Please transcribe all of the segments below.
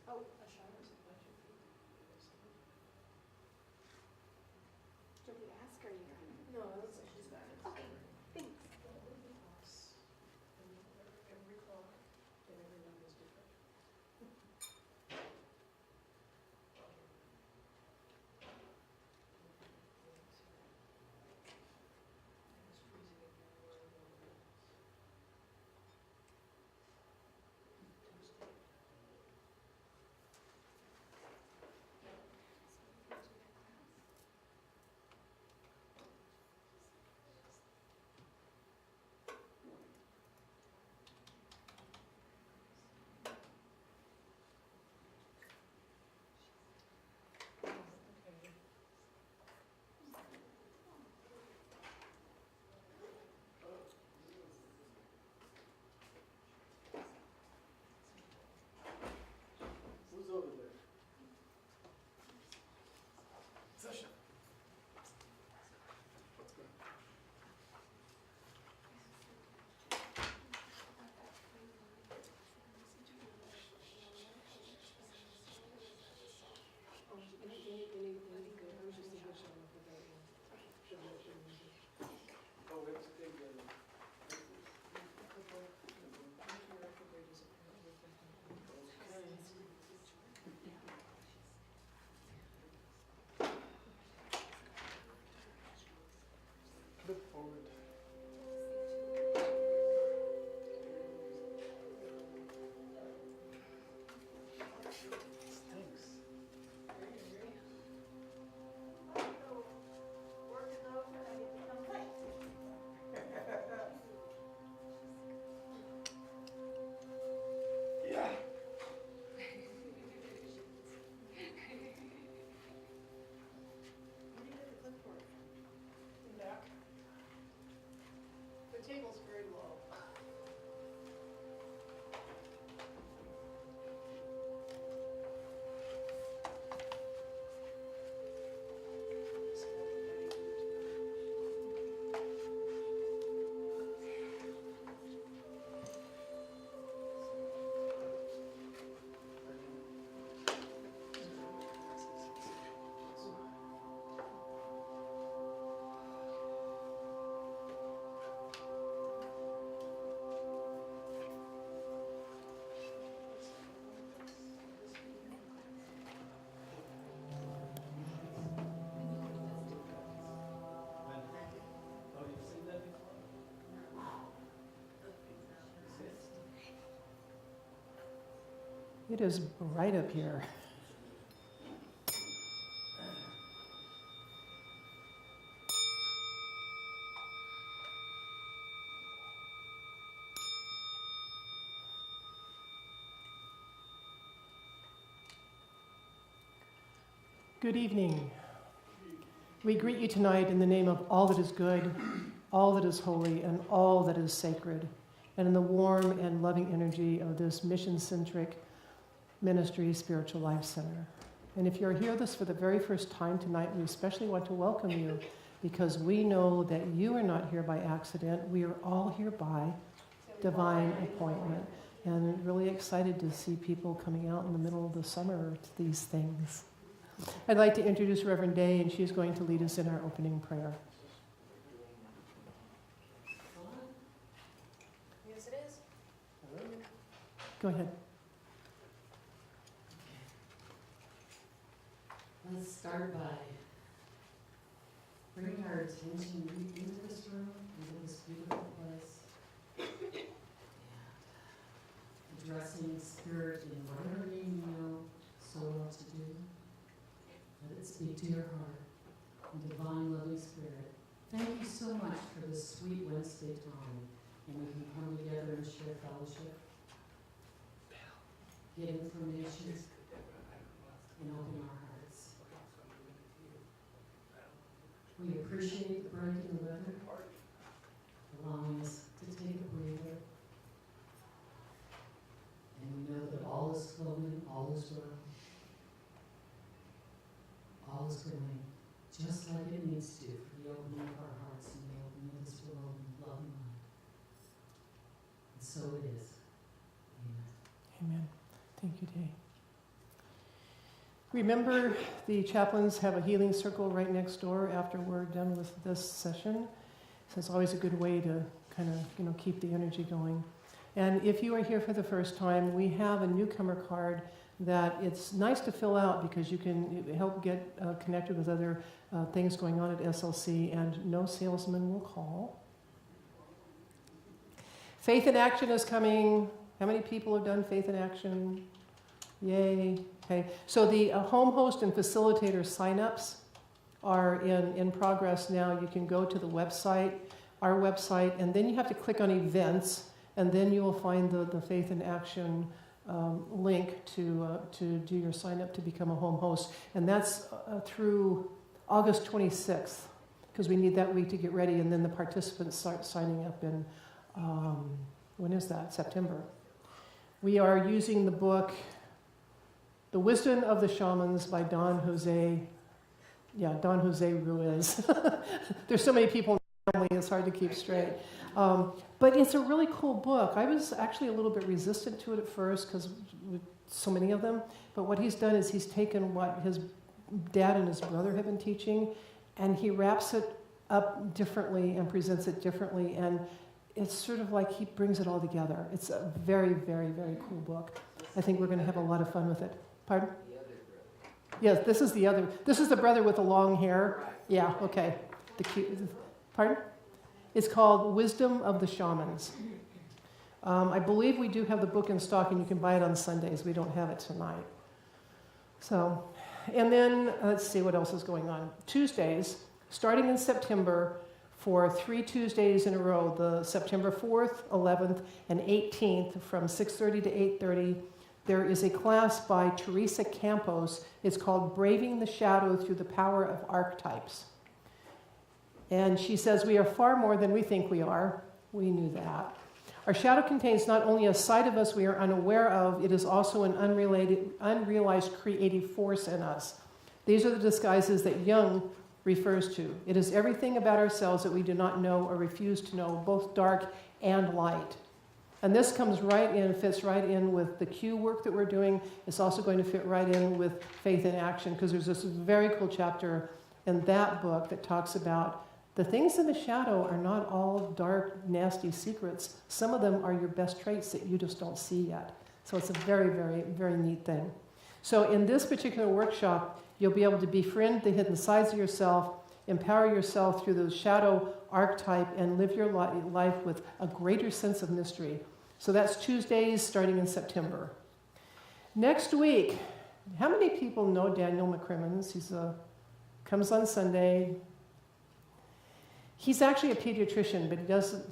Oh, a shower is a pleasure. Did we ask her? You No, it looks like she's got it. Okay, thanks. Every clock and everyone is different. It's freezing in here where I go. Tuesday. Okay. Who's over there? Sasha. What's going on? Oh, any good. I was just thinking showing up with that one. Oh, we have to take the. Look forward. Stinks. Yeah. Where do you get the clipboard? In back. The table's very low. Oh, you've seen that before? It is bright up here. Good evening. We greet you tonight in the name of all that is good, all that is holy, and all that is sacred, and in the warm and loving energy of this mission-centric ministry, Spiritual Life Center. And if you're here this for the very first time tonight, we especially want to welcome you because we know that you are not here by accident. We are all here by divine appointment. And really excited to see people coming out in the middle of the summer to these things. I'd like to introduce Reverend Day, and she's going to lead us in our opening prayer. Yes, it is. Go ahead. Let's start by bringing our attention into this room, into this beautiful place, and addressing spirit in whatever name you know so well to do. Let it speak to your heart. And divine loving spirit, thank you so much for this sweet Wednesday time, and we can come together and share fellowship, get information, and open our hearts. We appreciate the break in the weather, allowing us to take a breather. And we know that all is flowing, all is well. All is going just like it needs to for the opening of our hearts and the opening of this world in love and light. so it is. Amen. Amen. Thank you, Dee. Remember, the chaplains have a healing circle right next door after we're done with this session. So it's always a good way to kind of, keep the energy going. And if you are here for the first time, we have a newcomer card that it's nice to fill out because you can help get connected with other things going on at SLC, and no salesman will call. Faith in Action is coming. How many people have done Faith in Action? Yay. Okay. So the home host and facilitator signups are in progress now. You can go to the website, our website, and then you have to click on events, and then you will find the Faith in Action link to do your sign up to become a home host. And that's through August 26th, because we need that week to get ready, and then the participants start signing up in, when is that? September. We are using the book The Wisdom of the Shamans by Don Jose Ruiz. There's so many people in the family, it's hard to keep straight. But it's a really cool book. I was actually a little bit resistant to it at first because with so many of them. But what he's done is he's taken what his dad and his brother have been teaching, and he wraps it up differently and presents it differently. And it's sort of like he brings it all together. It's a very, very, very cool book. I think we're going to have a lot of fun with it. Pardon? The other brother. Yes, this is the other. This is the brother with the long hair. Yeah, okay. The cute. Pardon? It's called Wisdom of the Shamans. I believe we do have the book in stock, and you can buy it on Sundays. We don't have it tonight. So, and then let's see what else is going on. Tuesdays, starting in September, for 3 Tuesdays in a row, the September 4th, 11th, and 18th, from 6:30 to 8:30, there is a class by Teresa Campos. It's called Braving the Shadow Through the Power of Archetypes. And she says, we are far more than we think we are. We knew that. Our shadow contains not only a side of us we are unaware of, it is also an unrealized creative force in us. These are the disguises that Jung refers to. It is everything about ourselves that we do not know or refuse to know, both dark and light. And this comes right in, fits right in with the Q work that we're doing. It's also going to fit right in with Faith in Action, because there's this very cool chapter in that book that talks about the things in the shadow are not all dark, nasty secrets. Some of them are your best traits that you just don't see yet. So it's a very, very, very neat thing. So in this particular workshop, you'll be able to befriend the hidden sides of yourself, empower yourself through the shadow archetype, and live your life with a greater sense of mystery. So that's Tuesdays starting in September. Next week, how many people know Daniel McCrimmons? He comes on Sunday. He's actually a pediatrician, but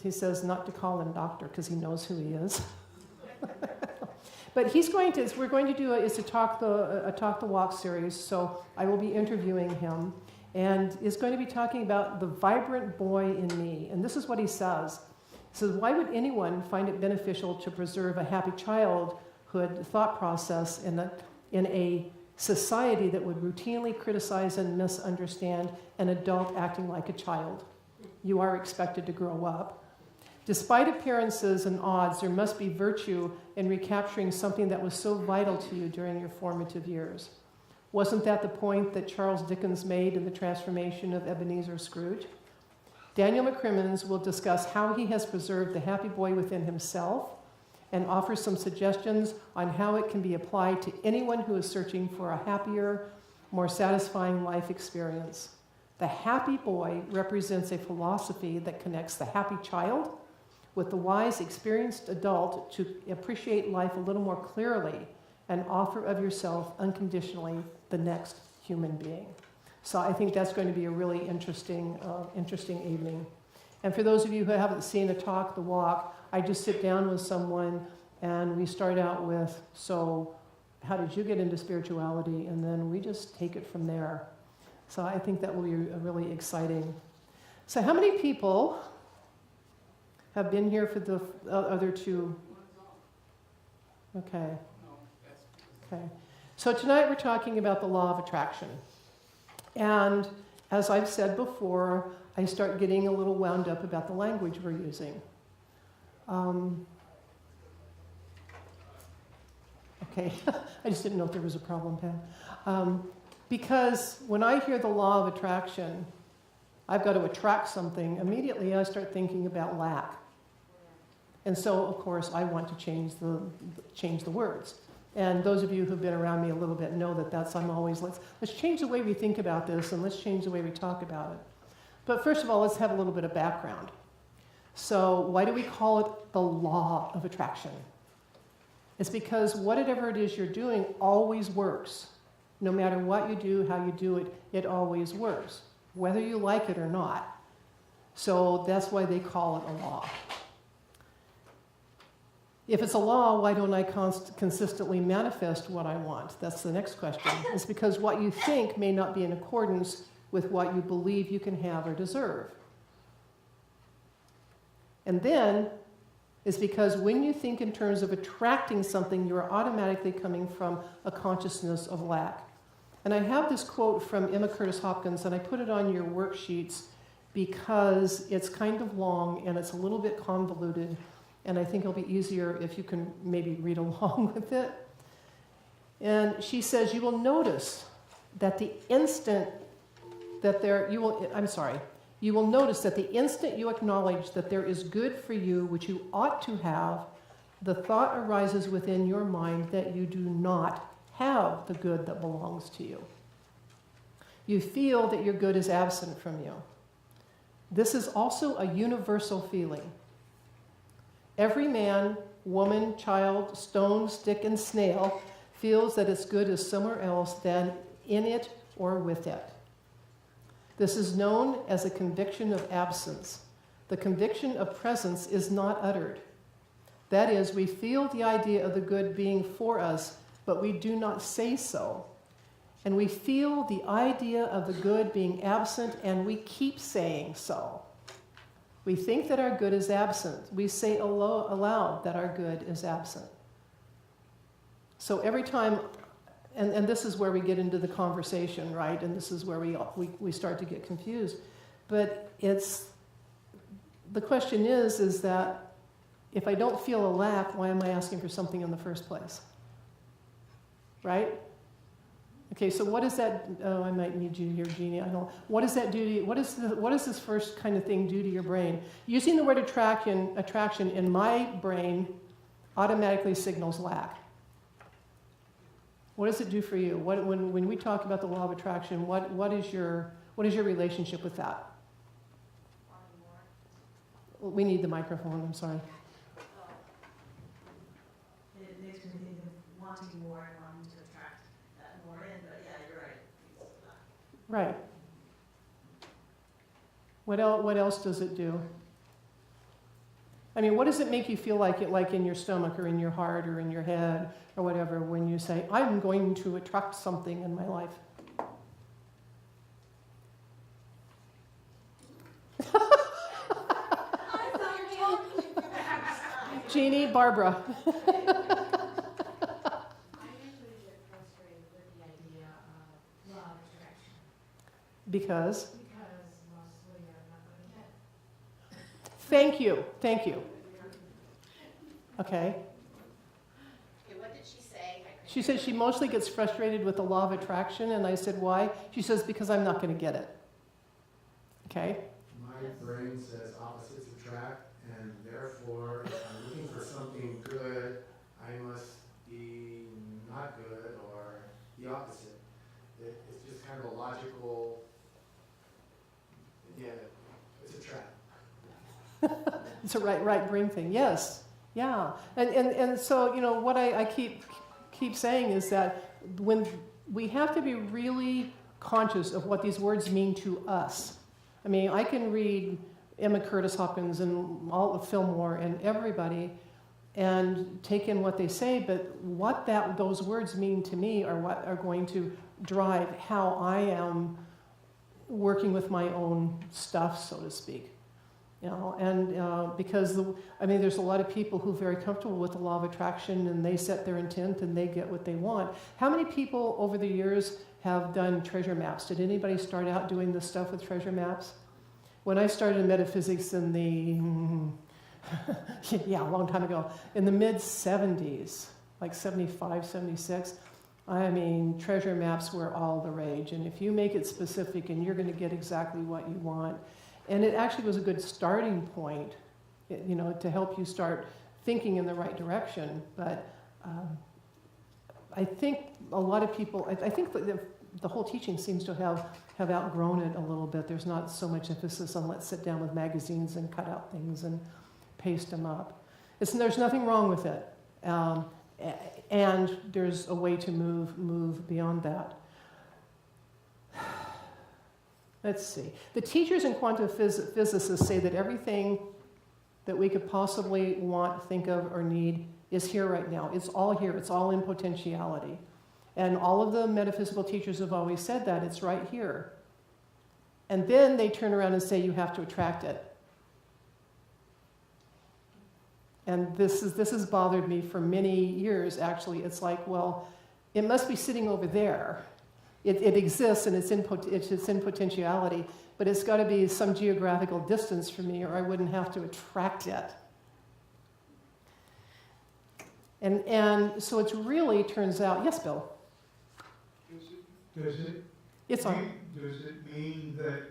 he says not to call him doctor because he knows who he is. But we're going to do a Talk the Walk series, so I will be interviewing him, and is going to be talking about the vibrant boy in me. And this is what he says. He says, why would anyone find it beneficial to preserve a happy childhood thought process in a society that would routinely criticize and misunderstand an adult acting like a child? You are expected to grow up. Despite appearances and odds, there must be virtue in recapturing something that was so vital to you during your formative years. Wasn't that the point that Charles Dickens made in The Transformation of Ebenezer Scrooge? Daniel McCrimmons will discuss how he has preserved the happy boy within himself and offer some suggestions on how it can be applied to anyone who is searching for a happier, more satisfying life experience. The happy boy represents a philosophy that connects the happy child with the wise, experienced adult to appreciate life a little more clearly and offer of yourself unconditionally the next human being. So I think that's going to be a really interesting evening. And for those of you who haven't seen a Talk the Walk, I just sit down with someone and we start out with, so how did you get into spirituality? And then we just take it from there. So I think that will be really exciting. So how many people have been here for the other two? Okay. Okay. So tonight we're talking about the law of attraction. And as I've said before, I start getting a little wound up about the language we're using. Okay, I just didn't know if there was a problem, Pam. Because when I hear the law of attraction, I've got to attract something, immediately I start thinking about lack. And so, of course, I want to change the words. And those of you who've been around me a little bit know that I'm always, let's change the way we think about this and let's change the way we talk about it. But first of all, let's have a little bit of background. So why do we call it the law of attraction? It's because whatever it is you're doing always works. No matter what you do, how you do it, it always works, whether you like it or not. So that's why they call it a law. If it's a law, why don't I consistently manifest what I want? That's the next question. It's because what you think may not be in accordance with what you believe you can have or deserve. And then it's because when you think in terms of attracting something, you're automatically coming from a consciousness of lack. And I have this quote from Emma Curtis Hopkins, and I put it on your worksheets because it's kind of long and it's a little bit convoluted. And I think it'll be easier if you can maybe read along with it. And she says, you will notice that the instant that you will notice that the instant you acknowledge that there is good for you, which you ought to have, the thought arises within your mind that you do not have the good that belongs to you. You feel that your good is absent from you. This is also a universal feeling. Every man, woman, child, stone, stick, and snail feels that its good is somewhere else than in it or with it. This is known as a conviction of absence. The conviction of presence is not uttered. That is, we feel the idea of the good being for us, but we do not say so. And we feel the idea of the good being absent, and we keep saying so. We think that our good is absent. We say aloud that our good is absent. So every time, and this is where we get into the conversation, right? And this is where we start to get confused. But the question is that if I don't feel a lack, why am I asking for something in the first place? Right? Okay, so what does that, I might need you here, Jeannie, what does that do to you? What does this first kind of thing do to your brain? Using the word attraction in my brain automatically signals lack. What does it do for you? When we talk about the law of attraction, what is your relationship with that? We need the microphone, I'm sorry. It makes me think of wanting more and wanting to attract that more in, but yeah, you're right. Right. What else does it do? I mean, what does it make you feel like in your stomach or in your heart or in your head or whatever when you say, I'm going to attract something in my life? Jeannie, Barbara. I usually get frustrated with the idea of law of attraction. Because? Because mostly I'm not going to get it. Thank you. Okay. Okay, what did she say? She said she mostly gets frustrated with the law of attraction, and I said, why? She says, because I'm not going to get it. Okay? My brain says opposites attract, and therefore, if I'm looking for something good, I must be not good or the opposite. It's just kind of a logical, yeah, it's a trap. It's a right brain thing. Yes. Yeah. And so, you know, what I keep saying is that when we have to be really conscious of what these words mean to us. I mean, I can read Emma Curtis Hopkins and all of Fillmore and everybody and take in what they say, but what those words mean to me are what are going to drive how I am working with my own stuff, so to speak. You know, and because there's a lot of people who are very comfortable with the law of attraction, and they set their intent and they get what they want. How many people over the years have done treasure maps? Did anybody start out doing this stuff with treasure maps? When I started in metaphysics in the a long time ago, in the mid-70s, like 75, 76. I mean, treasure maps were all the rage. And if you make it specific and you're going to get exactly what you want. And it actually was a good starting point, you know, to help you start thinking in the right direction. But I think a lot of people, I think the whole teaching seems to have outgrown it a little bit. There's not so much emphasis on let's sit down with magazines and cut out things and paste them up. There's nothing wrong with it. And there's a way to move beyond that. Let's see. The teachers and quantum physicists say that everything that we could possibly want, think of, or need is here right now. It's all here. It's all in potentiality. And all of the metaphysical teachers have always said that. It's right here. And then they turn around and say you have to attract it. And this has bothered me for many years, actually. It's like, well, it must be sitting over there. It exists and it's in potentiality, but it's got to be some geographical distance from me or I wouldn't have to attract it. And so it really turns out, yes, Bill? Does it It's on. Does it mean that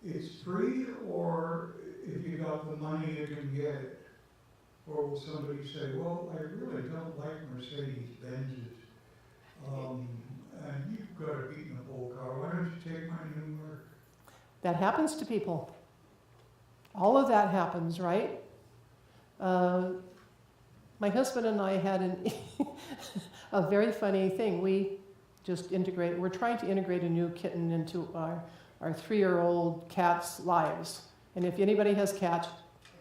it's free, or if you got the money you can get it? Or will somebody say, well, I really don't like Mercedes-Benzes, and you've got a beaten-up-old car, why don't you take my new Merc? That happens to people. All of that happens, right? My husband and I had a very funny thing. We're trying to integrate a new kitten into our 3-year-old cat's lives. And if anybody has cats,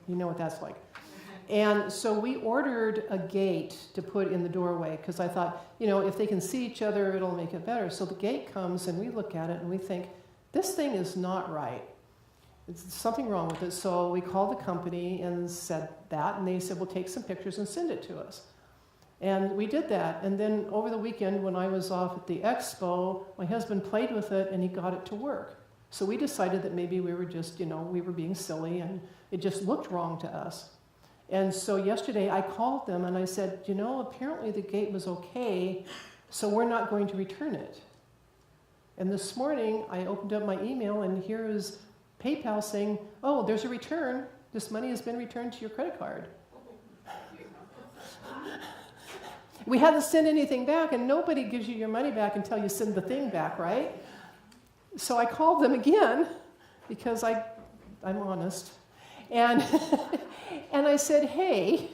you know what that's like. And so we ordered a gate to put in the doorway because I thought, you know, if they can see each other, it'll make it better. So the gate comes and we look at it and we think, this thing is not right. There's something wrong with it. So we called the company and said that, and they said, well, take some pictures and send it to us. And we did that. And then over the weekend when I was off at the expo, my husband played with it and he got it to work. So we decided that maybe we were just, you know, we were being silly and it just looked wrong to us. And so yesterday I called them and I said, you know, apparently the gate was okay, so we're not going to return it. And this morning I opened up my email and here is PayPal saying, oh, there's a return. This money has been returned to your credit card. We hadn't sent anything back, and nobody gives you your money back until you send the thing back, right? So I called them again because I'm honest. And and I said, hey,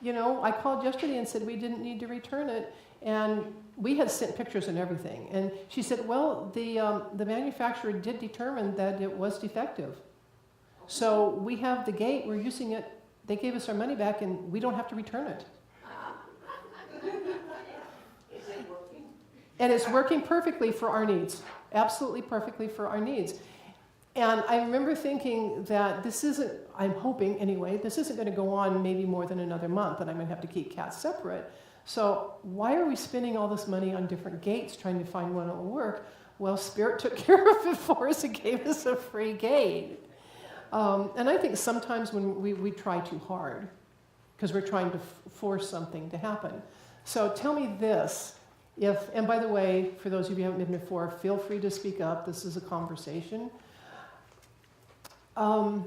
you know, I called yesterday and said we didn't need to return it. And we had sent pictures and everything. And she said, well, the manufacturer did determine that it was defective. So we have the gate, we're using it. They gave us our money back and we don't have to return it. Is it working? And it's working perfectly for our needs. Absolutely perfectly for our needs. And I remember thinking that this isn't, I'm hoping anyway, this isn't going to go on maybe more than another month and I'm going to have to keep cats separate. So why are we spending all this money on different gates trying to find one that will work? Well, Spirit took care of it for us and gave us a free gate. And I think sometimes when we try too hard because we're trying to force something to happen. So tell me this. And by the way, for those of you who haven't been before, feel free to speak up. This is a conversation. I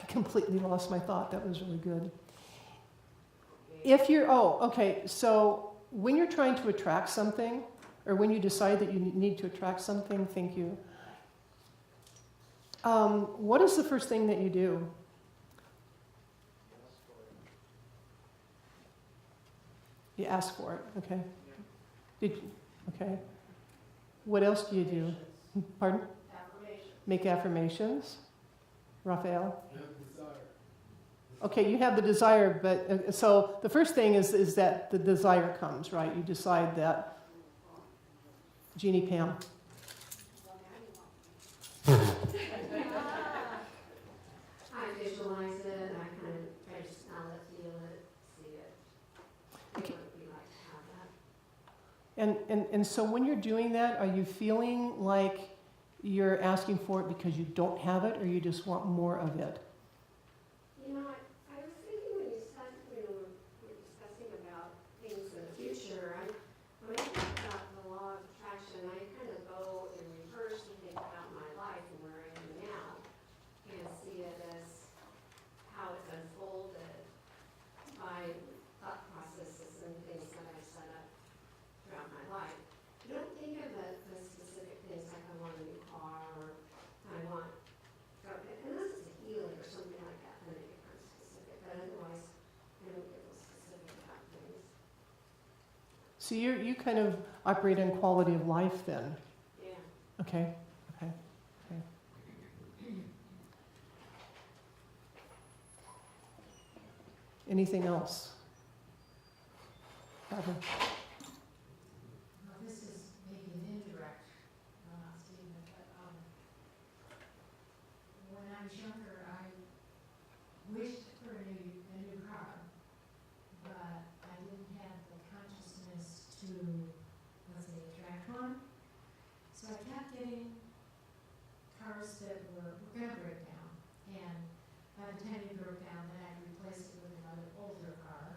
completely lost my thought. That was really good. So when you're trying to attract something, or when you decide that you need to attract something, thank you. What is the first thing that you do? You ask for it, okay. Okay. What else do you do? Pardon? Affirmation. Make affirmations. Raphael? You have desire. Okay, you have the desire, but so the first thing is that the desire comes, right? You decide that. Jeannie Pam. I visualize it, I kind of try to smell it, feel it, see it. Okay. What would we like to have that? And so when you're doing that, are you feeling like you're asking for it because you don't have it, or you just want more of it? You know, I was thinking when you said, we're discussing So you kind of operate on quality of life then. Yeah. Okay. Anything else? Barbara? Well, this is maybe an indirect, statement, but, when I was younger, I wished for a new car, but I didn't have the consciousness to, let's say, attract one. So I kept getting cars that were gonna break down, and by the time it broke down, then I'd replace it with another older car.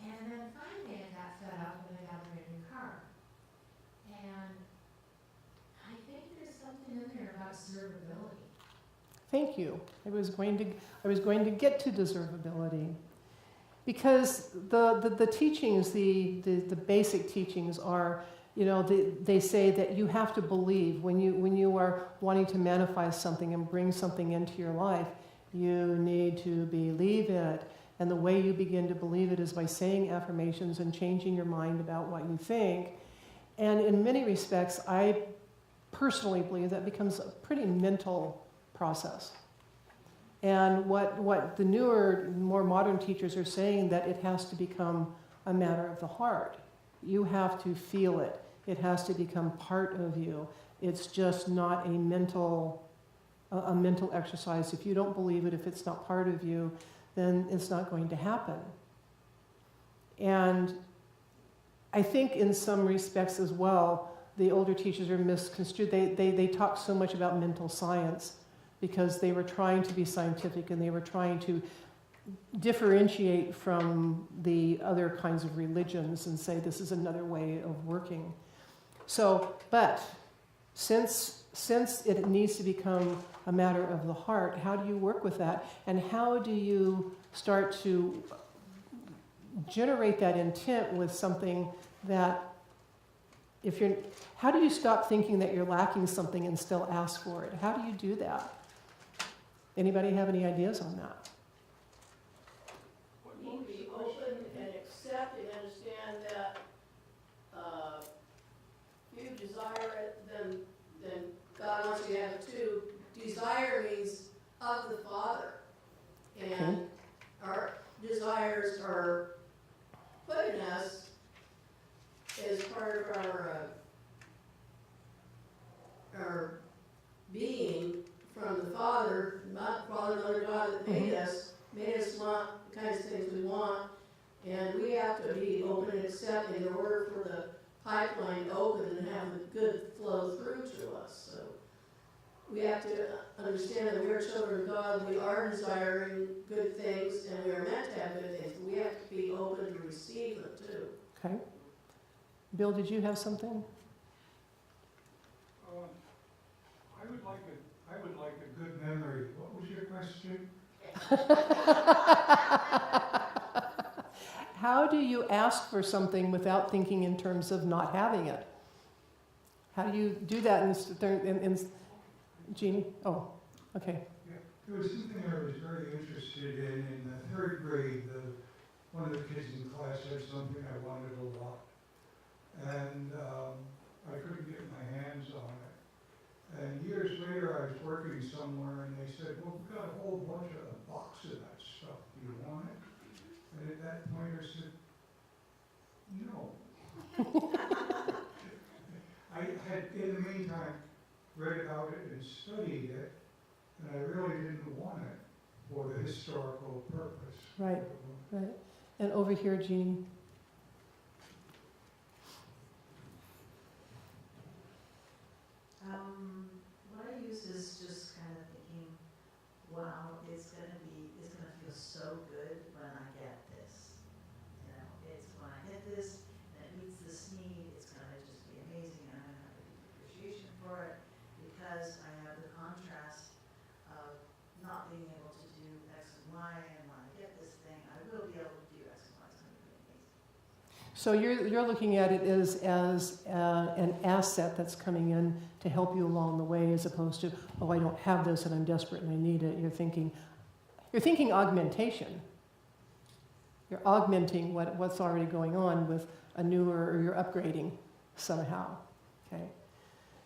And then finally I got fed up and I got a brand new car. And I think there's something in there about observability. Thank you. I was going to get to deservability, because the teachings, the basic teachings are, they say that you have to believe when you are wanting to manifest something and bring something into your life. You need to believe it. And the way you begin to believe it is by saying affirmations and changing your mind about what you think. And in many respects, I personally believe that becomes a pretty mental process. And what the newer, more modern teachers are saying, that it has to become a matter of the heart. You have to feel it. It has to become part of you. It's just not a mental exercise. If you don't believe it, if it's not part of you, then it's not going to happen. And I think in some respects as well, the older teachers are misconstrued. They talk so much about mental science because they were trying to be scientific and they were trying to differentiate from the other kinds of religions and say this is another way of working. So, but since it needs to become a matter of the heart, how do you work with that? And how do you start to generate that intent with something that, how do you stop thinking that you're lacking something and still ask for it? How do you do that? Anybody have any ideas on that? You need to be open and accept and understand that if you desire it, then God wants you to have it too. Desire means of the Father. And our desires are put in us as part of our being from the Father, not Father, Mother, God that made us want the kinds of things we want, and we have to be open and accept in order for the pipeline to open and have a good flow through to us. So we have to understand that we are children of God, we are desiring good things, and we are meant to have good things, but we have to be open to receive them too. Okay. Bill, did you have something? I would like a good memory. What was your question? How do you ask for something without thinking in terms of not having it? How do you do that in Jeannie? Oh, okay. Yeah, there was something I was very interested in the third grade. One of the kids in class had something I wanted a lot, and I couldn't get my hands on it. And years later, I was working somewhere, and they said, "Well, we've got a whole bunch of a box of that stuff. Do you want it?" And at that point, I said, "No." I had, in the meantime, read about it and studied it, and I really didn't want it for the historical purpose. Right, right. And over here, Jeannie. What I use is just kind of thinking, wow, it's gonna feel so good when I get this. It's when I get this and it meets this need, it's gonna just be amazing, and I'm gonna have a deep appreciation for it because I have the contrast of not being able to do X and Y, and when I get this thing, I will be able to do X and Y. It's gonna be amazing. So you're looking at it as an asset that's coming in to help you along the way, as opposed to, oh, I don't have this and I'm desperate and I need it. You're thinking augmentation. You're augmenting what's already going on with a newer, or you're upgrading somehow. Okay.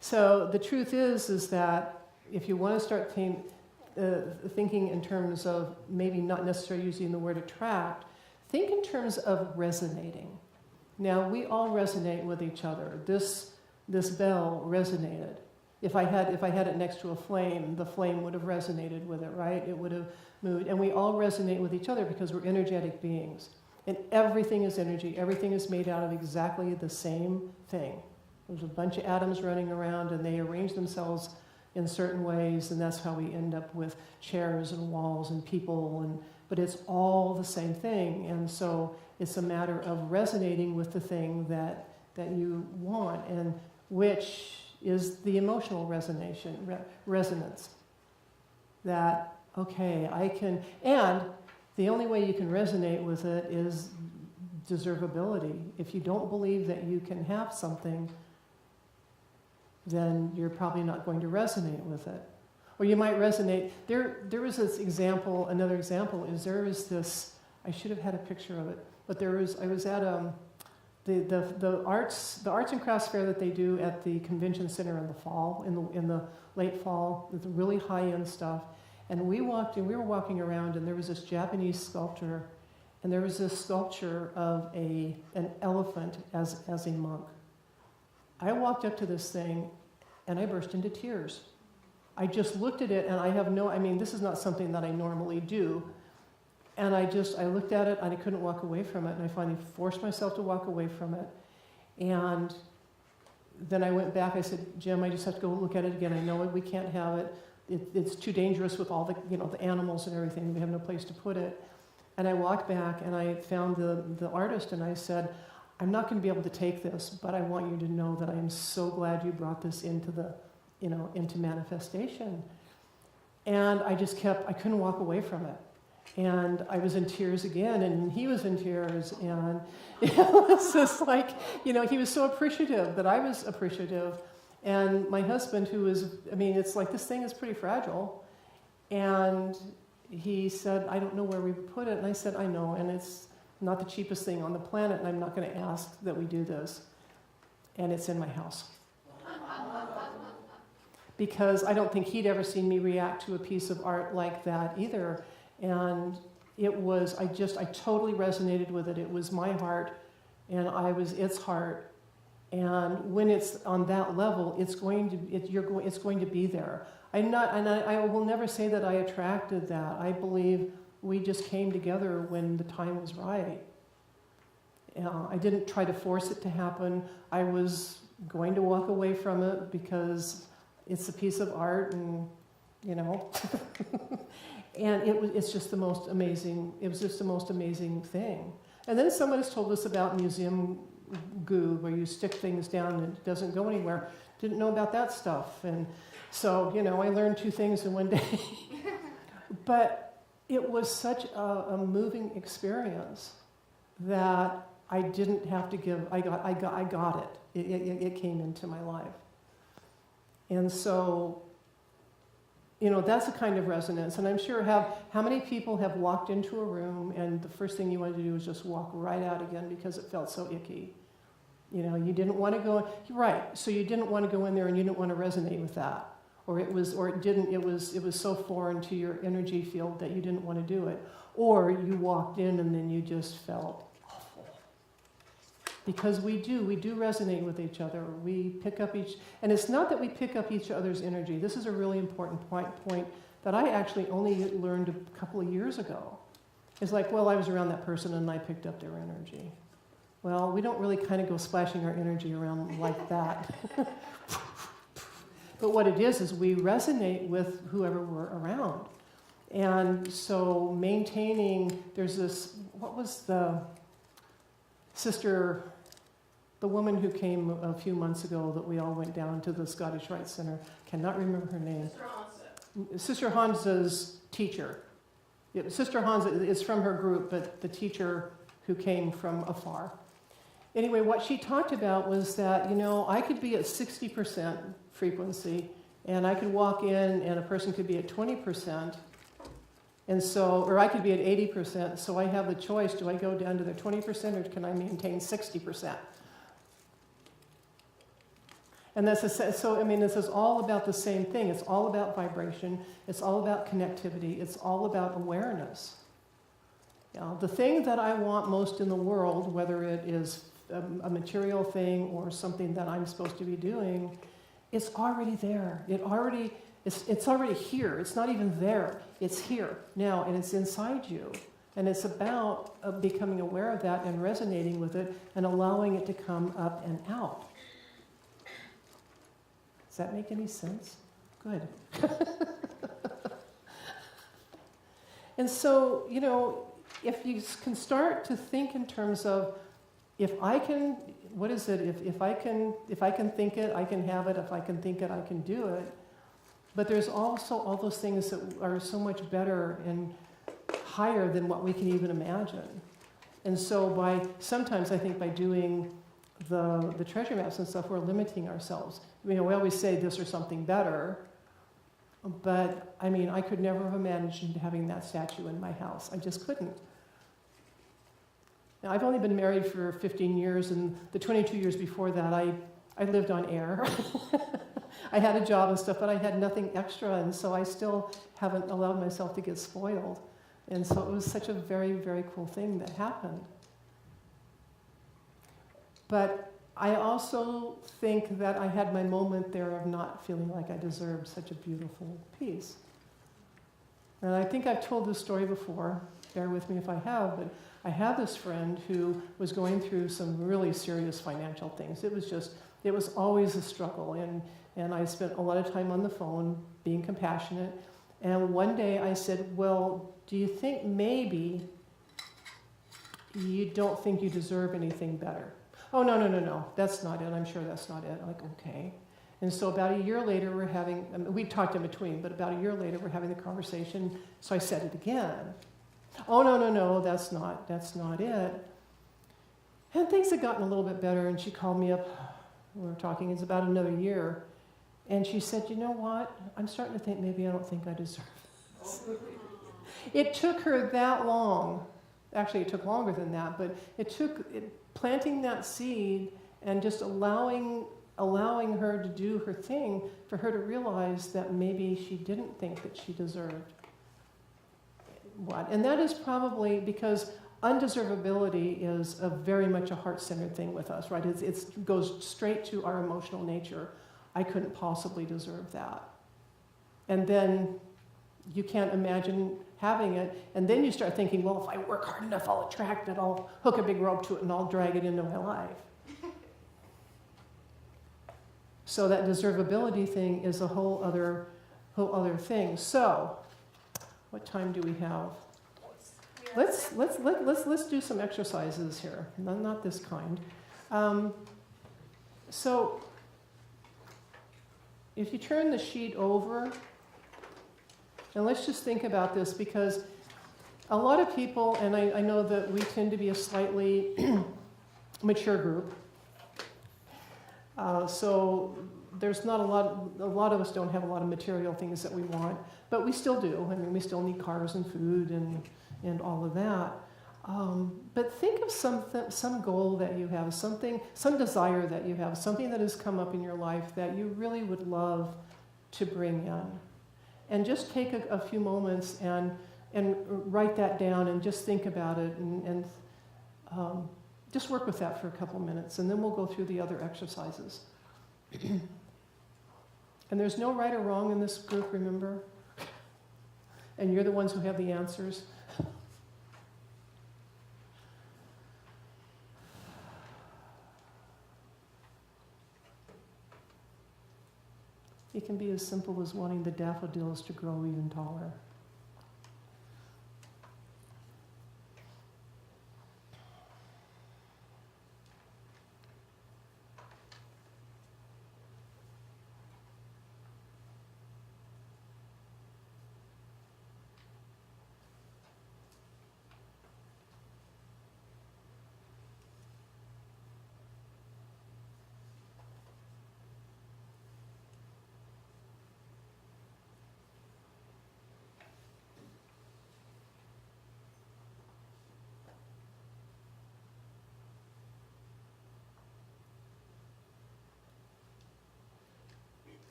So the truth is that if you want to start thinking in terms of maybe not necessarily using the word attract, think in terms of resonating. Now, we all resonate with each other. This bell resonated. If I had it next to a flame, the flame would have resonated with it, right? It would have moved. And we all resonate with each other because we're energetic beings. And everything is energy. Everything is made out of exactly the same thing. There's a bunch of atoms running around, and they arrange themselves in certain ways, and that's how we end up with chairs and walls and people, but it's all the same thing. And so it's a matter of resonating with the thing that you want, and which is the emotional resonance. That, okay, I can, and the only way you can resonate with it is deservability. If you don't believe that you can have something, then you're probably not going to resonate with it. Or you might resonate. There was this example, another example is there is this, I should have had a picture of it, but I was at the arts and crafts fair that they do at the convention center in the fall, in the late fall, with really high-end stuff. And we were walking around, and there was this Japanese sculptor, and there was this sculpture of an elephant as a monk. I walked up to this thing, and I burst into tears. I just looked at it, and this is not something that I normally do. And I looked at it, and I couldn't walk away from it, and I finally forced myself to walk away from it. And then I went back, I said, Jim, I just have to go look at it again. I know we can't have it. It's too dangerous with all the animals and everything. We have no place to put it. And I walked back, and I found the artist, and I said, I'm not going to be able to take this, but I want you to know that I am so glad you brought this into manifestation. And I couldn't walk away from it. And I was in tears again, and he was in tears, and it was just like, he was so appreciative that I was appreciative. And my husband, it's like, this thing is pretty fragile. And he said, I don't know where we would put it. And I said, I know, and it's not the cheapest thing on the planet, and I'm not going to ask that we do this. And it's in my house. Because I don't think he'd ever seen me react to a piece of art like that either. And I totally resonated with it. It was my heart, and I was its heart. And when it's on that level, it's going to be there. I will never say that I attracted that. I believe we just came together when the time was right. I didn't try to force it to happen. I was going to walk away from it because it's a piece of art, and and it's just the most amazing. It was just the most amazing thing. And then someone has told us about museum goo, where you stick things down and it doesn't go anywhere. Didn't know about that stuff, and so I learned 2 things in one day. But it was such a moving experience that I didn't have to give. I got it. It came into my life, and so that's a kind of resonance. And I'm sure how many people have walked into a room and the first thing you wanted to do was just walk right out again because it felt so icky. You didn't want to go. Right. So you didn't want to go in there, and you didn't want to resonate with that. It was so foreign to your energy field that you didn't want to do it. Or you walked in and then you just felt awful. Because we do resonate with each other. We pick up and it's not that we pick up each other's energy. This is a really important point that I actually only learned a couple of years ago. It's like, well, I was around that person and I picked up their energy. Well, we don't really kind of go splashing our energy around like that. But what it is we resonate with whoever we're around. And so maintaining, there's this, what was the sister, the woman who came a few months ago that we all went down to the Scottish Rite Center, cannot remember her name. Sister Hansa's teacher. Sister Hansa is from her group, but the teacher who came from afar. Anyway, what she talked about was that, I could be at 60% frequency, and I could walk in and a person could be at 20%, And so, or I could be at 80%, so I have the choice, do I go down to the 20% or can I maintain 60%? And that's so, I mean, this is all about the same thing. It's all about vibration. It's all about connectivity. It's all about awareness. You know, the thing that I want most in the world, whether it is a material thing or something that I'm supposed to be doing, it's already there. It's already here. It's not even there. It's here now, and it's inside you. And it's about becoming aware of that and resonating with it and allowing it to come up and out. Does that make any sense? Good. And so, you know, if you can start to think in terms of, if I can, what is it? If I can think it, I can have it. If I can think it, I can do it. But there's also all those things that are so much better and higher than what we can even imagine. And so sometimes I think by doing the treasure maps and stuff, we're limiting ourselves. You know, we always say this or something better, but I mean, I could never have imagined having that statue in my house. I just couldn't. Now, I've only been married for 15 years, and the 22 years before that, I lived on air. I had a job and stuff, but I had nothing extra, and so I still haven't allowed myself to get spoiled. And so it was such a very, very cool thing that happened. But I also think that I had my moment there of not feeling like I deserved such a beautiful piece. And I think I've told this story before, bear with me if I have, but I had this friend who was going through some really serious financial things. It was always a struggle, and I spent a lot of time on the phone being compassionate. And one day I said, well, do you think maybe you don't think you deserve anything better? Oh, no, that's not it. I'm sure that's not it. I'm like, okay. And so about a year later, we talked in between, but about a year later, we're having the conversation, so I said it again. Oh, no, that's not it. And things had gotten a little bit better, and she called me up. We were talking, it's about another year. And she said, you know what? I'm starting to think maybe I don't think I deserve this. It took her that long. Actually, it took longer than that, but it took planting that seed and just allowing her to do her thing for her to realize that maybe she didn't think that she deserved what. And that is probably because undeservability is very much a heart-centered thing with us, right? It goes straight to our emotional nature. I couldn't possibly deserve that. And then you can't imagine having it. And then you start thinking, well, if I work hard enough, I'll attract it. I'll hook a big rope to it and I'll drag it into my life. So that deservability thing is a whole other thing. So, what time do we have? Let's do some exercises here. Not this kind. So, if you turn the sheet over, and let's just think about this, because a lot of people, and I know that we tend to be a slightly mature group, so there's not a lot of us don't have a lot of material things that we want, but we still do. I mean, we still need cars and food and all of that. But think of some goal that you have, some desire that you have, something that has come up in your life that you really would love to bring in. And just take a few moments and write that down and just think about it and just work with that for a couple minutes, and then we'll go through the other exercises. And there's no right or wrong in this group, remember? And you're the ones who have the answers. It can be as simple as wanting the daffodils to grow even taller.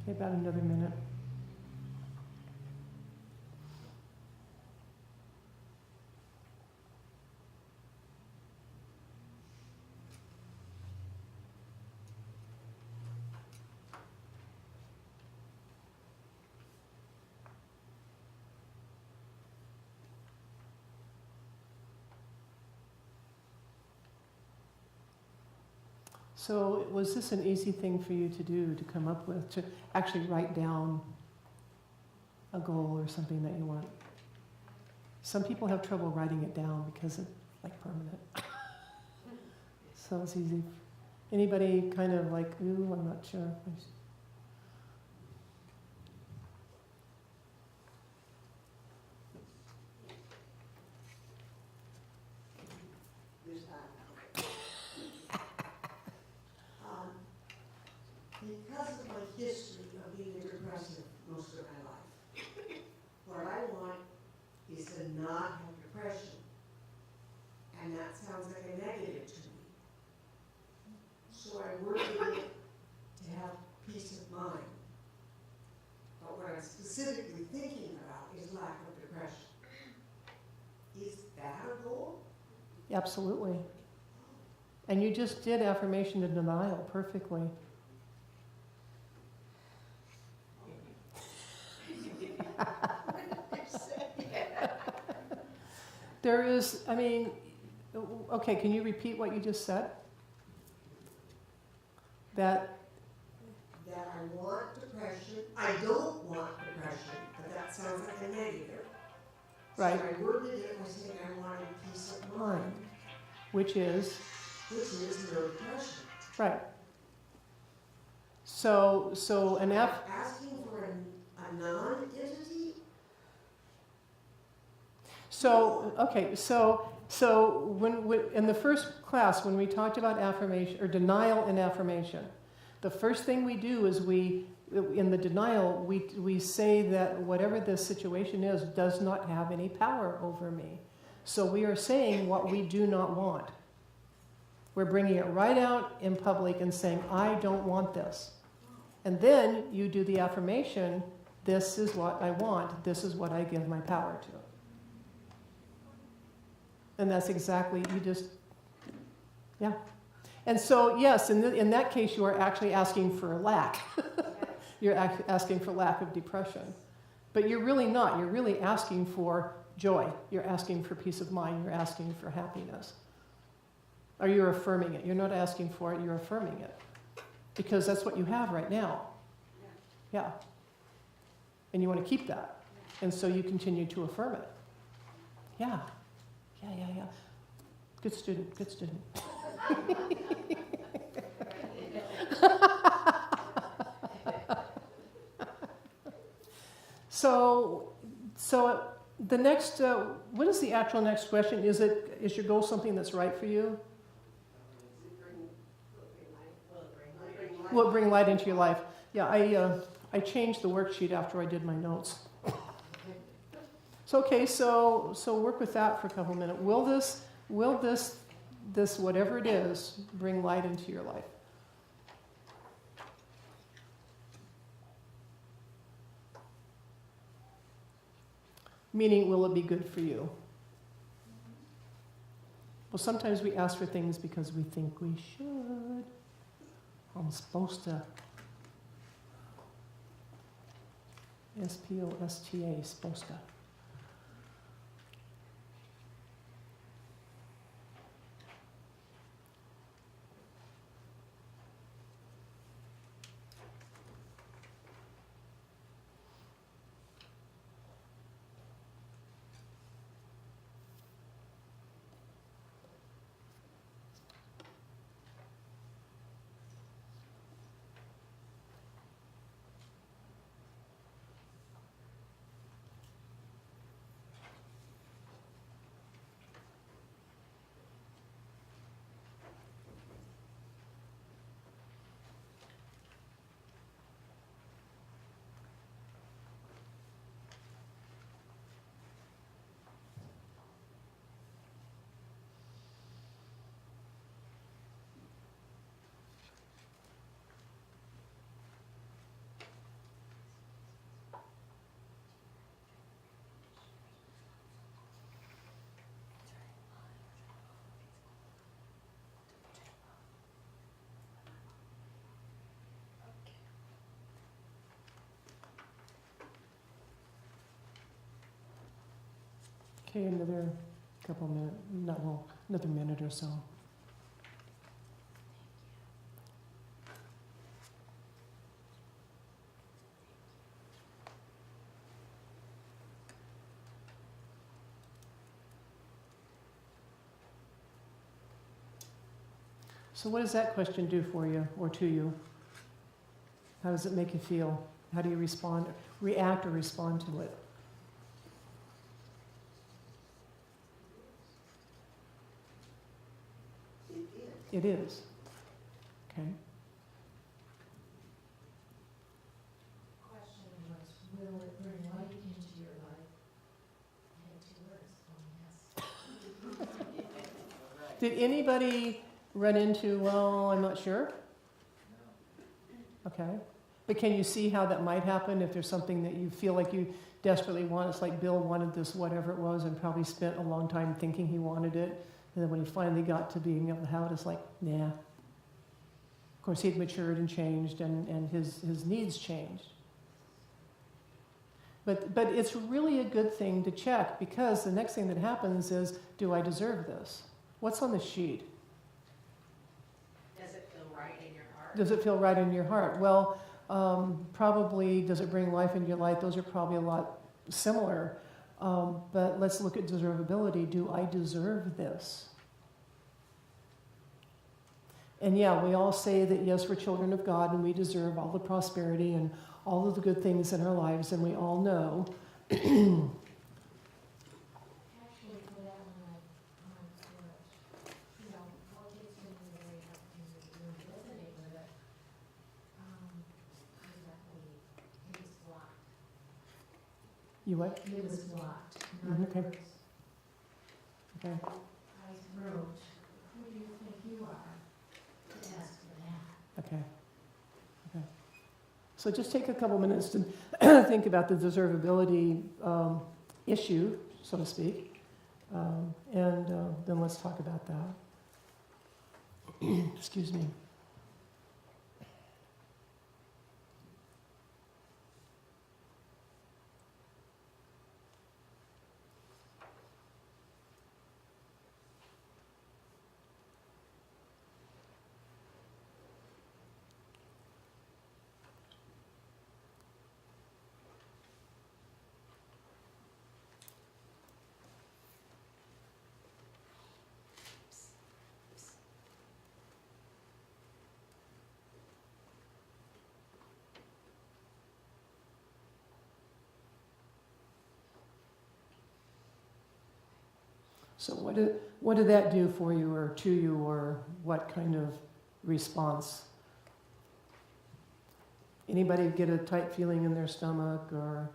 Okay, about another minute. So was this an easy thing for you to do, to come up with, to actually write down a goal or something that you want? Some people have trouble writing it down because it's like permanent. So it's easy. Anybody kind of like, ooh, I'm not sure. Because of my history of being depressive most of my life, what I want is to not have depression. And that sounds like a negative to me. So I work with it to have peace of mind. But what I'm specifically thinking about is lack of depression. Is that a goal? Absolutely. And you just did affirmation to denial perfectly. There is, I mean, okay, can you repeat what you just said? That I want depression. I don't want depression, but that sounds like a negative. Right. So I worded it by saying I wanted peace of mind, Which is, no depression. right. So an Asking for a non-entity? So, okay, so when in the first class, when we talked about affirmation, or denial and affirmation, the first thing we do is in the denial, we say that whatever this situation is does not have any power over me. So we are saying what we do not want. We're bringing it right out in public and saying, I don't want this. And then you do the affirmation, this is what I want, this is what I give my power to. And that's exactly, yeah. And so, yes, in that case, you are actually asking for a lack. You're asking for lack of depression. But you're really not. You're really asking for joy. You're asking for peace of mind. You're asking for happiness. Or you're affirming it. You're not asking for it, you're affirming it. Because that's what you have right now. Yeah. And you want to keep that. And so you continue to affirm it. Yeah. Yeah. Good student. So the next, what is the actual next question? Is your goal something that's right for you? Will it bring light into your life? Yeah, I changed the worksheet after I did my notes. So okay, so work with that for a couple minutes. Will this whatever it is bring light into your life? Meaning, will it be good for you? Well, sometimes we ask for things because we think we should. I'm supposed to. S-P-O-S-T-A, supposed to. Okay, another couple minutes, another minute or so. So what does that question do for you or to you? How does it make you feel? How do you react or respond to it? It is. Okay. Question was, will it bring light into your life? I had 2 words, yes. Did anybody run into, well, I'm not sure? Okay. But can you see how that might happen if there's something that you feel like you desperately want? It's like Bill wanted this, whatever it was, and probably spent a long time thinking he wanted it. And then when he finally got to being able to have it, it's like, nah. Of course, he'd matured and changed, and his needs changed. But it's really a good thing to check, because the next thing that happens is, do I deserve this? What's on the sheet? Does it feel right in your heart? Does it feel right in your heart? Well, probably, does it bring life into your life? Those are probably a lot similar. But let's look at deservability. Do I deserve this? And yeah, we all say that yes, we're children of God and we deserve all the prosperity and all of the good things in our lives, and we all know. Actually, for that one, what gets me very happy is really resonate with it. It was blocked. You what? It was blocked. In Mhm, other okay. words, Okay. I wrote, who do you think you are to ask for that? Okay. Okay. So just take a couple minutes to think about the deservability issue, so to speak, and then let's talk about that. Excuse me. So what did that do for you or to you, or what kind of response? Anybody get a tight feeling in their stomach, or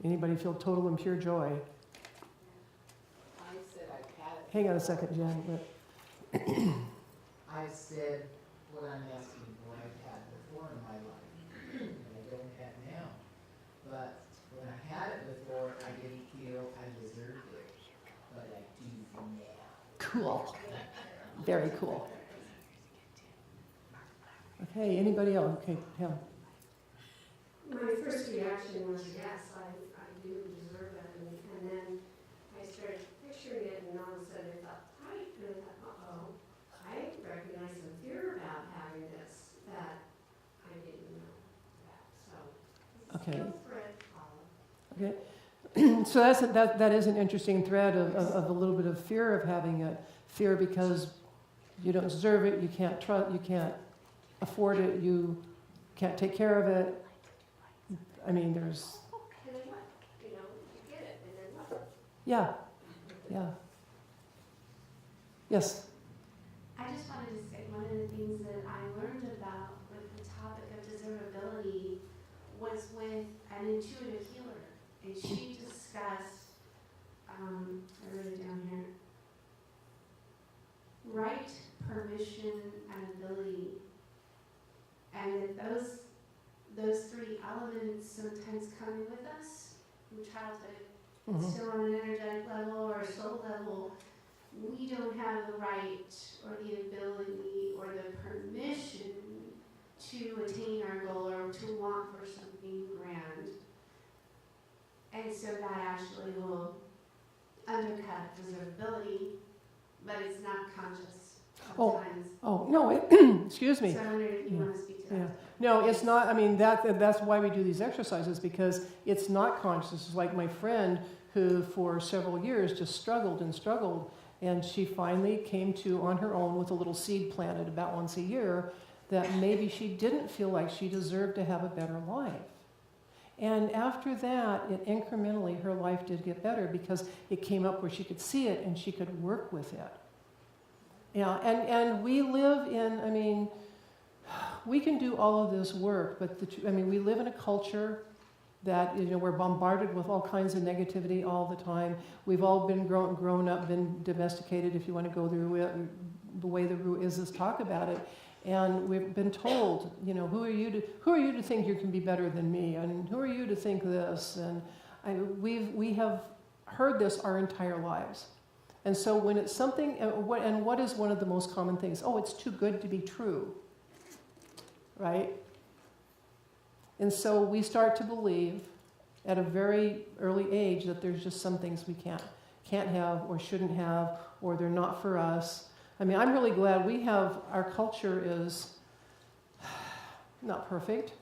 anybody feel total and pure joy? I said I've had it. Hang on a second, Jen. But I said what I'm asking for, I've had before in my life, and I don't have now. But when I had it before, I didn't feel I deserved it, but I do now. cool. Very cool. Okay, anybody else? Okay, Pam. My first reaction was, yes, I do deserve it. And then I started picturing it, and all of a sudden I thought, uh-oh, I recognize some fear about having this that I didn't know that. So, Okay. feel free, Paula. Okay. So that is an interesting thread of a little bit of fear of having it. Fear because you don't deserve it, you can't trust, you can't afford it, you can't take care of it. I mean, there's... And then what? You get it, and then what? Yeah. Yeah. Yes. I just wanted to say one of the things that I learned about with the topic of deservability was with an intuitive healer. And she discussed, I wrote it down here, right, permission, and ability. And that those three elements sometimes come in with us from childhood. Mhm. Still on an energetic level or a soul level, we don't have the right or the ability or the permission to attain our goal or to want for something grand. And so that actually will undercut observability, but it's not conscious Oh, sometimes. Oh, no, excuse me. So I wondered if you Yeah. want to speak to Yeah. that. No, it's not. I mean, that's why we do these exercises, because it's not conscious. It's like my friend who for several years just struggled and struggled, and she finally came to on her own with a little seed planted about once a year that maybe she didn't feel like she deserved to have a better life. And after that, it incrementally, her life did get better because it came up where she could see it and she could work with it. Yeah, and we live in, I mean, we can do all of this work, but we live in a culture that, we're bombarded with all kinds of negativity all the time. We've all been grown up, been domesticated, if you want to go through it, the way the Ruizes talk about it. And we've been told, who are you to think you can be better than me? And who are you to think this? And we have heard this our entire lives. And so when it's something, and what is one of the most common things? Oh, it's too good to be true, right? And so we start to believe at a very early age that there's just some things we can't have or shouldn't have, or they're not for us. I mean, I'm really glad our culture is not perfect,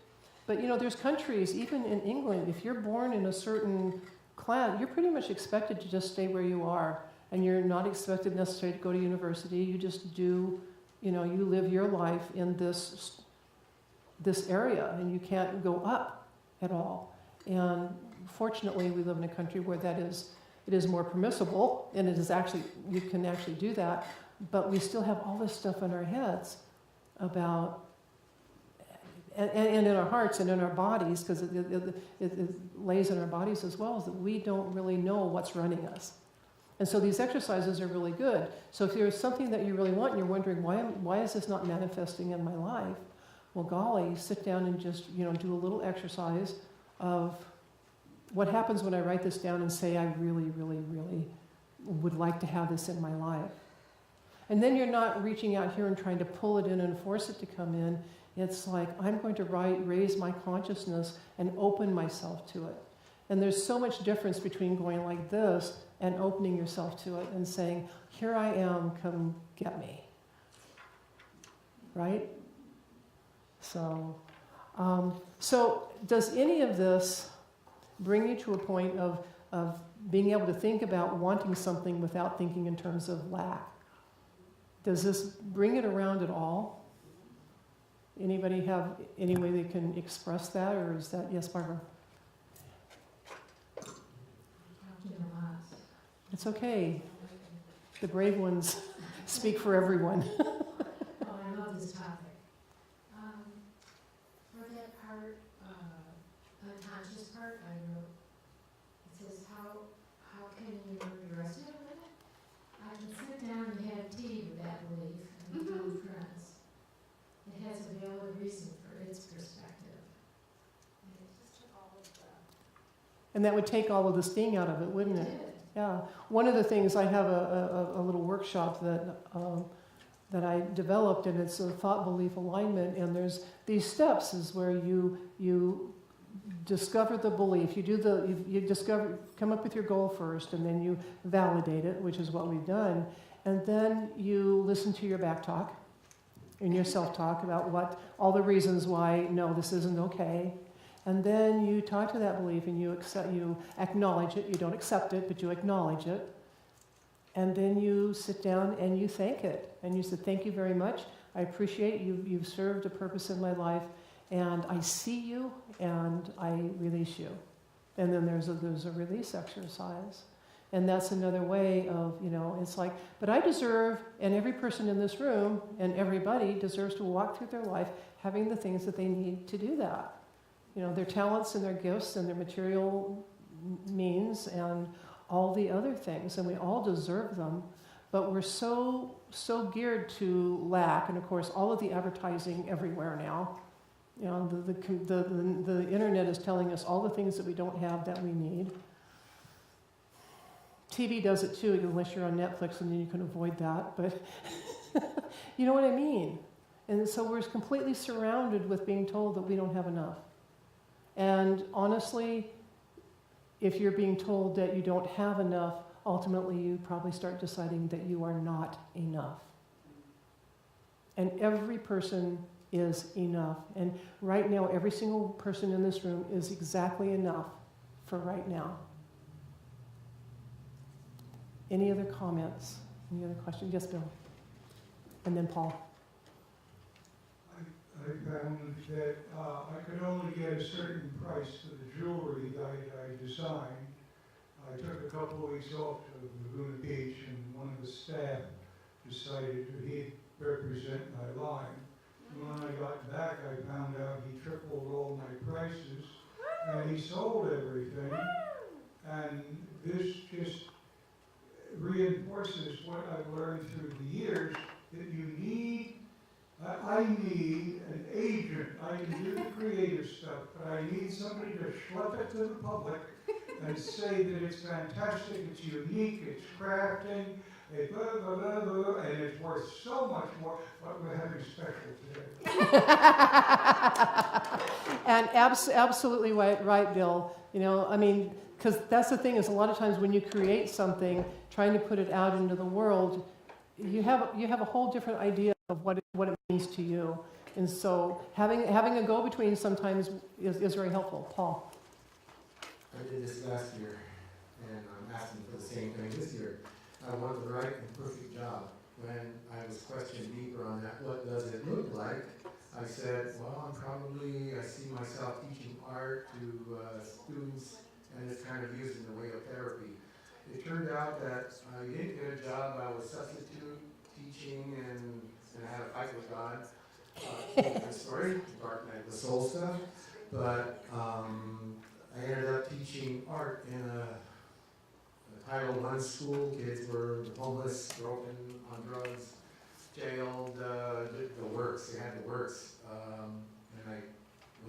but there's countries, even in England, if you're born in a certain clan, you're pretty much expected to just stay where you are. And you're not expected necessarily to go to university. You just do, you live your life in this area, and you can't go up at all. And fortunately, we live in a country where it is more permissible, and you can actually do that. But we still have all this stuff in our heads about, and in our hearts and in our bodies, because it lays in our bodies as well, is that we don't really know what's running us. And so these exercises are really good. So if there's something that you really want and you're wondering, why is this not manifesting in my life? Well, golly, sit down and just, do a little exercise of what happens when I write this down and say, I really, really, really would like to have this in my life. And then you're not reaching out here and trying to pull it in and force it to come in. It's like, I'm going to raise my consciousness and open myself to it. And there's so much difference between going like this and opening yourself to it and saying, here I am, come get me. Right? So does any of this bring you to a point of being able to think about wanting something without thinking in terms of lack? Does this bring it around at all? Anybody have any way they can express that, or is that, yes, Barbara? It's okay. The brave ones speak for everyone. Oh, I love this topic. For that part, unconscious part, I wrote, it says, how can you resonate with it? I can sit down and have tea with that belief and become friends. It has a valid reason for its perspective. And it just took all of the... And that would take all of the sting out of it, wouldn't it? Yeah. One of the things, I have a little workshop that I developed, and it's a thought belief alignment, and there's these steps is where you discover the belief. You come up with your goal first, and then you validate it, which is what we've done, and then you listen to your back talk and your self-talk about all the reasons why, no, this isn't okay. And then you talk to that belief and you acknowledge it. You don't accept it, but you acknowledge it. And then you sit down and you thank it. And you say, thank you very much. I appreciate you. You've served a purpose in my life. And I see you and I release you. And then there's a release exercise. And that's another way of, it's like, but I deserve, and every person in this room and everybody deserves to walk through their life having the things that they need to do that. Their talents and their gifts and their material means and all the other things, and we all deserve them, but we're so geared to lack, and of course all of the advertising everywhere now, the internet is telling us all the things that we don't have that we need. TV does it too, unless you're on Netflix, and then you can avoid that, but you know what I mean? And so we're completely surrounded with being told that we don't have enough. And honestly, if you're being told that you don't have enough, ultimately you probably start deciding that you are not enough. And every person is enough. And right now, every single person in this room is exactly enough for right now. Any other comments? Any other questions? Yes, Bill. And then Paul. I found that I could only get a certain price for the jewelry that I designed. I took a couple of weeks off to Laguna Beach, and one of the staff decided he'd represent my line. And when I got back, I found out he tripled all my prices, and he sold everything. And this just reinforces what I've learned through the years, that you need, I need an agent. I can do the creative stuff, but I need somebody to schlep it to the public and say that it's fantastic, it's unique, it's crafting, it blah, blah, blah, blah, and it's worth so much more, but we're having special today. And absolutely right, Bill. You know, I mean, because that's the thing, is a lot of times when you create something, trying to put it out into the world, you have a whole different idea of what it means to you. And so having a go-between sometimes is very helpful. Paul. I did this last year, and I'm asking for the same thing this year. I want the right and perfect job. When I was questioned deeper on that, what does it look like? I said, well, I see myself teaching art to students, and it's kind of used in the way of therapy. It turned out that I didn't get a job. I was substitute teaching, and I had a fight with God. Good story, dark night of the soul stuff. But I ended up teaching art in a Title I school. Kids were homeless, broken, on drugs, jailed, the works. They had the works. And I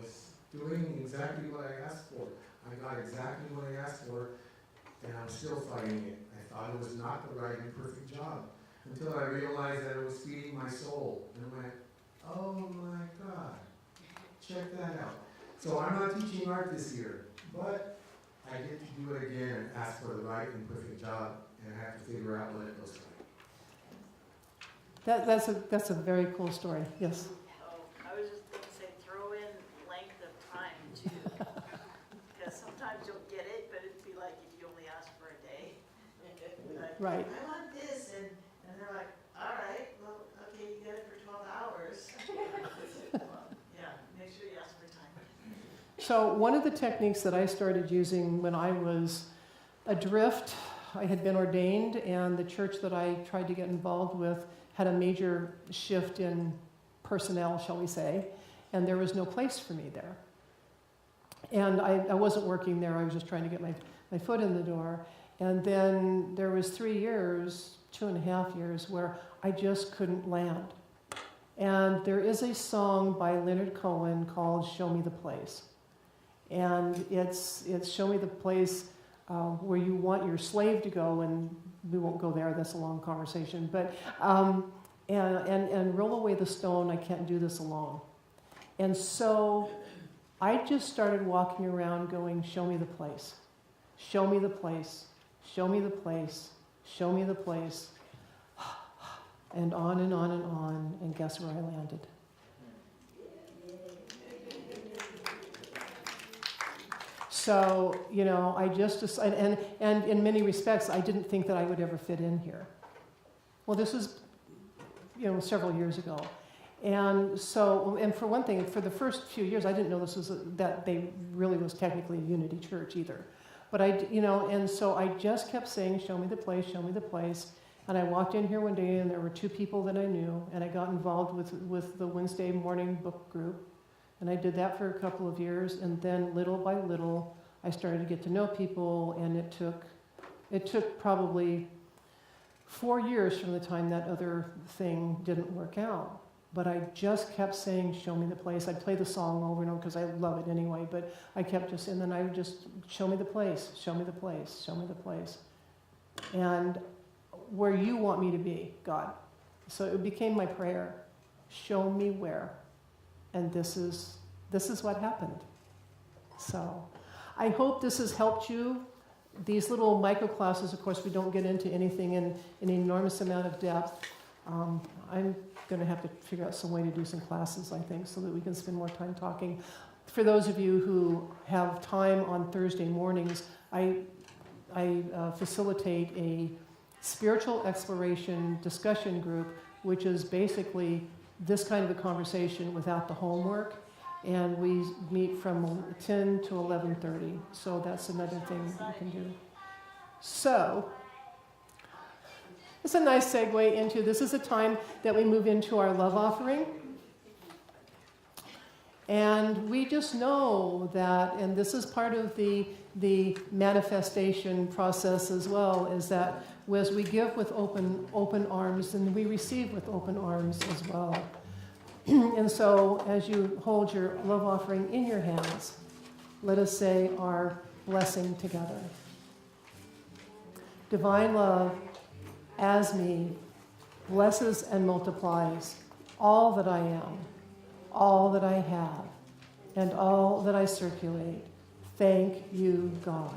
was doing exactly what I asked for. I got exactly what I asked for, and I'm still fighting it. I thought it was not the right and perfect job, until I realized that it was feeding my soul. And I went, oh my God, check that out. So I'm not teaching art this year, but I get to do it again and ask for the right and perfect job, and I have to figure out what it looks like. That's a very cool story. Yes. Oh, I was just going to say, throw in length of time too, because sometimes you'll get it, but it'd be like if you only ask for a day. Like, Right. I want this, and they're like, all right, well, okay, you got it for 12 hours. Yeah, make sure you ask for time. So one of the techniques that I started using when I was adrift, I had been ordained, and the church that I tried to get involved with had a major shift in personnel, shall we say, and there was no place for me there. And I wasn't working there, I was just trying to get my foot in the door. And then there was 3 years, 2.5 years, where I just couldn't land. And there is a song by Leonard Cohen called Show Me the Place. And it's show me the place where you want your slave to go, and we won't go there, that's a long conversation, but and roll away the stone, I can't do this alone. And so I just started walking around going, show me the place, show me the place, show me the place, show me the place, and on and on and on, and guess where I landed? So, you know, I just decided, and in many respects, I didn't think that I would ever fit in here. Well, this was, you know, several years ago. And so, and for one thing, for the first few years, I didn't know this was that they really was technically a unity church either. But I, you know, and so I just kept saying, show me the place, show me the place. And I walked in here one day, and there were 2 people that I knew, and I got involved with the Wednesday morning book group. And I did that for a couple of years, and then little by little, I started to get to know people, and it took probably 4 years from the time that other thing didn't work out. But I just kept saying, show me the place. I'd play the song over and over because I love it anyway, but I kept just, and then I would just, show me the place, show me the place, show me the place. And where you want me to be, God. So it became my prayer, show me where. And this is what happened. So I hope this has helped you. These little micro classes, of course, we don't get into anything in an enormous amount of depth. I'm going to have to figure out some way to do some classes, I think, so that we can spend more time talking. For those of you who have time on Thursday mornings, I facilitate a spiritual exploration discussion group, which is basically this kind of a conversation without the homework. And we meet from 10 to 11:30. So that's another thing that you can do. So it's a nice segue into, this is a time that we move into our love offering. And we just know that, and this is part of the manifestation process as well, is that as we give with open arms, and we receive with open arms as well. And so as you hold your love offering in your hands, let us say our blessing together. Divine love, as me, blesses and multiplies all that I am, all that I have, and all that I circulate. Thank you, God.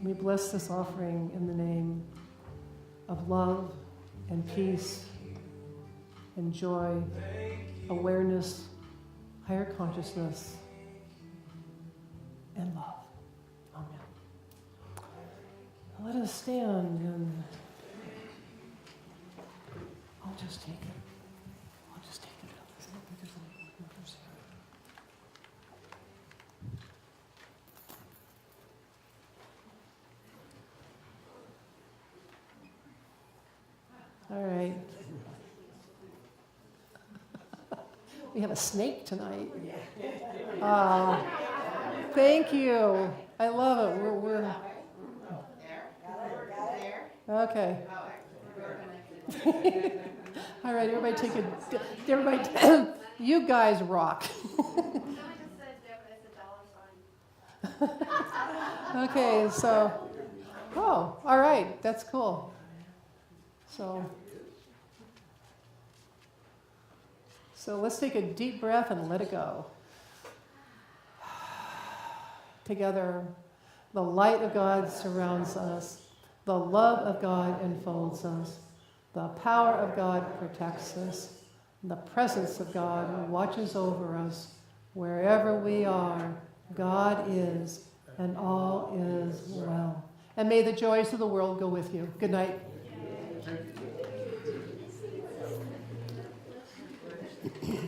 We bless this offering in the name of love and peace and joy, awareness, higher consciousness, and love. Amen. Let us stand and I'll just take it. I'll just take it. I don't think there's any numbers here. All right. We have a snake tonight. Thank you. I love it. We're okay. All right, everybody take a. Everybody, you guys rock. Okay, so. Oh, all right. That's cool. So let's take a deep breath and let it go. Together, the light of God surrounds us. The love of God enfolds us. The power of God protects us. The presence of God watches over us. Wherever we are, God is, and all is well. And may the joys of the world go with you. Good night. Thank you.